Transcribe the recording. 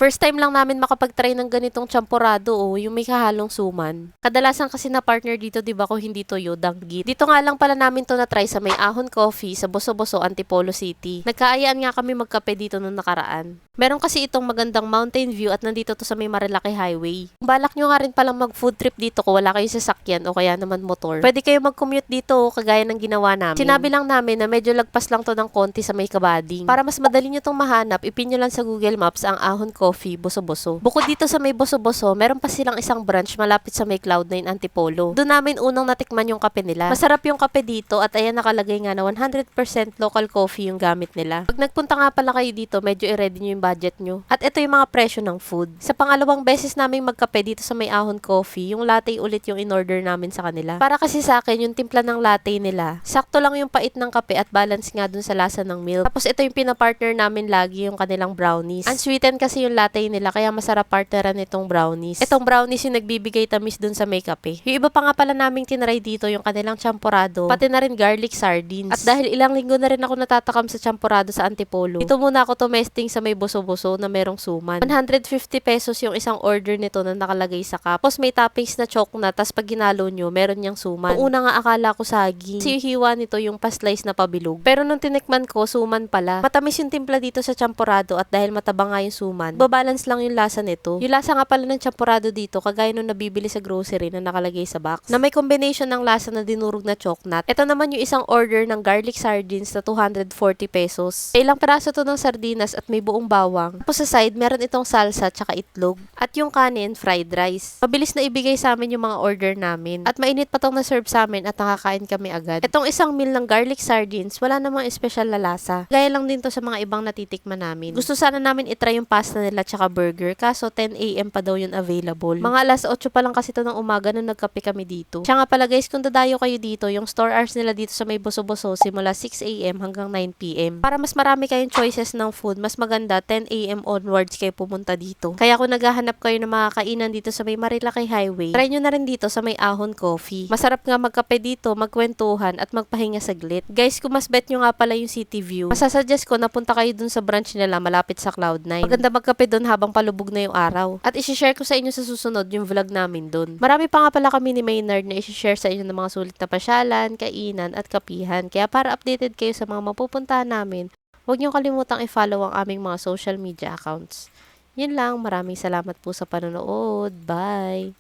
First time lang namin makapag-try ng ganitong champorado yung may kahalong suman. Kadalasan kasi na partner dito, 'di ba, ko hindi toyo, danggit. Dito nga lang pala namin to na try sa may Ahon Coffee sa Boso-Boso, Antipolo City. Nagkaayaan nga kami magkape dito nung nakaraan. Meron kasi itong magandang mountain view at nandito to sa may Marilaki Highway. Kung balak nyo nga rin palang mag-food trip dito kung wala kayong sasakyan o kaya naman motor, pwede kayo mag-commute dito kagaya ng ginawa namin. Sinabi lang namin na medyo lagpas lang to ng konti sa may Kabading. Para mas madali nyo tong mahanap, ipin nyo lang sa Google Maps ang Ahon Coffee, Boso-Boso. Bukod dito sa may Boso-Boso, meron pa silang isang branch malapit sa may Cloud9 Antipolo. Doon namin unang natikman yung kape nila. Masarap yung kape dito at ayan nakalagay nga na 100% local coffee yung gamit nila. Pag nagpunta nga pala kayo dito, medyo i-ready nyo yung budget nyo. At ito yung mga presyo ng food. Sa pangalawang beses namin magkape dito sa may Ahon Coffee, yung latte ulit yung in-order namin sa kanila. Para kasi sa akin, yung timpla ng latte nila, sakto lang yung pait ng kape at balance nga dun sa lasa ng milk. Tapos ito yung pinapartner namin lagi, yung kanilang brownies. Unsweetened kasi yung latte nila, kaya masarap partneran itong brownies. Itong brownies yung nagbibigay tamis dun sa may kape. Yung iba pa nga pala naming tinry dito, yung kanilang champorado, pati na rin garlic sardines. At dahil ilang linggo na rin ako natatakam sa champorado sa Antipolo, dito muna ako tumesting sa may Boso-Boso na merong suman. 150 pesos yung isang order nito na nakalagay sa cup. Tapos may toppings na chocolate, tas pag ginalo nyo, meron niyang suman. Noong una nga akala ko saging. Kasi yung hiwa nito yung pa-slice na pabilog. Pero nung tinikman ko, suman pala. Matamis yung timpla dito sa champorado at dahil mataba nga yung suman, babalance lang yung lasa nito. Yung lasa nga pala ng champorado dito, kagaya nung nabibili sa grocery na nakalagay sa box, na may combination ng lasa na dinurog na chocolate. Ito naman yung isang order ng garlic sardines na 240 pesos. Ilang peraso to ng sardinas at may buong bawang. Tapos sa side, meron itong salsa tsaka itlog. At yung kanin, fried rice. Mabilis na ibigay sa amin yung mga order namin. At mainit pa tong na-serve sa amin at nakakain kami agad. Itong isang meal ng garlic sardines, wala namang espesyal na lasa. Gaya lang din to sa mga ibang natitikman namin. Gusto sana namin itry yung pasta nila tsaka burger, kaso 10 AM pa daw yun available. Mga alas 8 pa lang kasi to ng umaga nung nagkape kami dito. Siya nga pala guys, kung dadayo kayo dito, yung store hours nila dito sa may Boso-Boso simula 6 AM hanggang 9 PM. Para mas marami kayong choices ng food, mas maganda 10 AM onwards kayo pumunta dito. Kaya kung naghahanap kayo ng mga kainan dito sa may Marilaki Highway, try nyo na rin dito sa may Ahon Coffee. Masarap nga magkape dito, magkwentuhan at magpahinga saglit. Guys, kung mas bet nyo nga pala yung city view, masasuggest ko na punta kayo dun sa branch nila malapit sa Cloud9. Maganda magkape dun habang palubog na yung araw. At isi-share ko sa inyo sa susunod yung vlog namin dun. Marami pa nga pala kami ni Maynard na isi-share sa inyo ng mga sulit na pasyalan, kainan at kapihan. Kaya para updated kayo sa mga mapupuntahan namin, huwag niyong kalimutang i-follow ang aming mga social media accounts. Yun lang, maraming salamat po sa panonood. Bye!